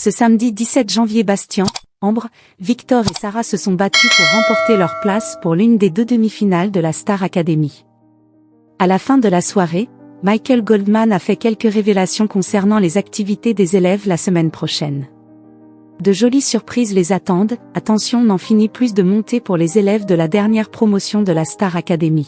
Ce samedi 17 janvier, Bastien, Ambre, Victor et Sarah se sont battus pour remporter leur place pour l'une des deux demi-finales de la Star Academy. À la fin de la soirée, Michael Goldman a fait quelques révélations concernant les activités des élèves la semaine prochaine. De jolies surprises les attendent, attention n'en finit plus de monter pour les élèves de la dernière promotion de la Star Academy.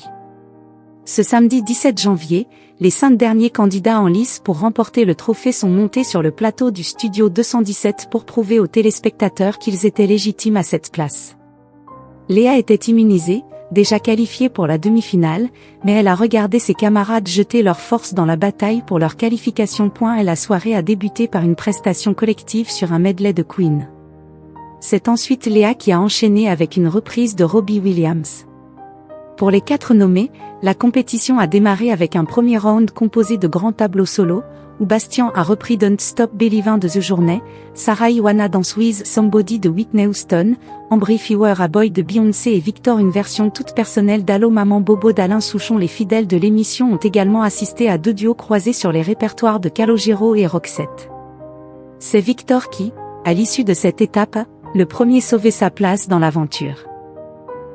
Ce samedi 17 janvier, les 5 derniers candidats en lice pour remporter le trophée sont montés sur le plateau du studio 217 pour prouver aux téléspectateurs qu'ils étaient légitimes à cette place. Léa était immunisée, déjà qualifiée pour la demi-finale, mais elle a regardé ses camarades jeter leurs forces dans la bataille pour leur qualification. Et la soirée a débuté par une prestation collective sur un medley de Queen. C'est ensuite Léa qui a enchaîné avec une reprise de Robbie Williams. Pour les 4 nommés, la compétition a démarré avec un premier round composé de grands tableaux solo, où Bastien a repris Don't Stop Believin' de The Journey, Sarah I Wanna Dance With Somebody de Whitney Houston, Ambre If You Were a Boy de Beyoncé et Victor une version toute personnelle d'Allo Maman Bobo d'Alain Souchon. Les fidèles de l'émission ont également assisté à 2 duos croisés sur les répertoires de Calogero et Roxette. C'est Victor qui, à l'issue de cette étape, le premier sauvé sa place dans l'aventure.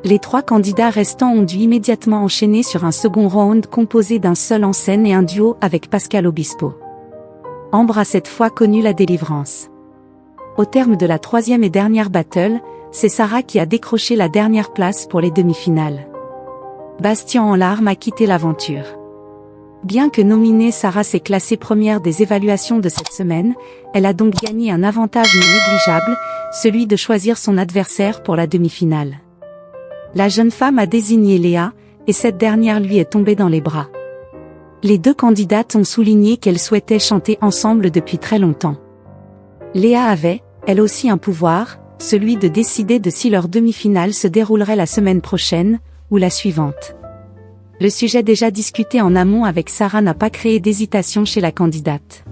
Les 3 candidats restants ont dû immédiatement enchaîner sur un second round composé d'un seul en scène et un duo avec Pascal Obispo. Ambre a cette fois connu la délivrance. Au terme de la 3e et dernière battle, c'est Sarah qui a décroché la dernière place pour les demi-finales. Bastien en larmes a quitté l'aventure. Bien que nominée, Sarah s'est classée première des évaluations de cette semaine, elle a donc gagné un avantage non négligeable, celui de choisir son adversaire pour la demi-finale. La jeune femme a désigné Léa, et cette dernière lui est tombée dans les bras. Les 2 candidates ont souligné qu'elles souhaitaient chanter ensemble depuis très longtemps. Léa avait, elle aussi, un pouvoir, celui de décider de si leur demi-finale se déroulerait la semaine prochaine, ou la suivante. Le sujet déjà discuté en amont avec Sarah n'a pas créé d'hésitation chez la candidate.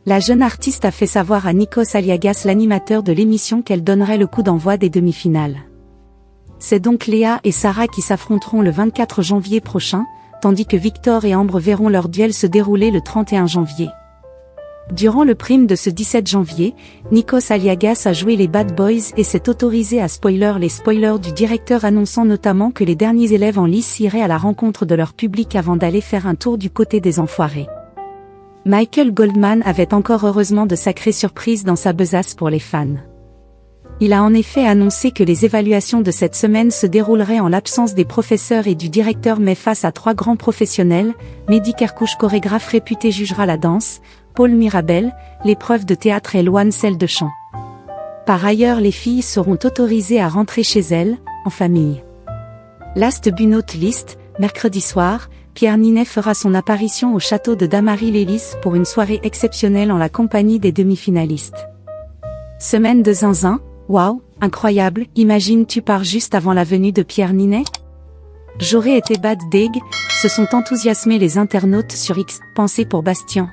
La jeune artiste a fait savoir à Nikos Aliagas, l'animateur de l'émission, qu'elle donnerait le coup d'envoi des demi-finales. C'est donc Léa et Sarah qui s'affronteront le 24 janvier prochain, tandis que Victor et Ambre verront leur duel se dérouler le 31 janvier. Durant le prime de ce 17 janvier, Nikos Aliagas a joué les Bad Boys et s'est autorisé à spoiler les spoilers du directeur, annonçant notamment que les derniers élèves en lice iraient à la rencontre de leur public avant d'aller faire un tour du côté des enfoirés. Michael Goldman avait encore heureusement de sacrées surprises dans sa besace pour les fans. Il a en effet annoncé que les évaluations de cette semaine se dérouleraient en l'absence des professeurs et du directeur, mais face à 3 grands professionnels. Mehdi Kerkouche, chorégraphe réputé, jugera la danse, Paul Mirabel, l'épreuve de théâtre et Loane, celle de chant. Par ailleurs, les filles seront autorisées à rentrer chez elles, en famille. Last but not least, mercredi soir, Pierre Ninet fera son apparition au château de Damary-les-Lys pour une soirée exceptionnelle en la compagnie des demi-finalistes. Semaine de zinzin. Waouh, incroyable, imagine tu pars juste avant la venue de Pierre Ninet? J'aurais été bad dig, se sont enthousiasmés les internautes sur X. Pensée pour Bastien.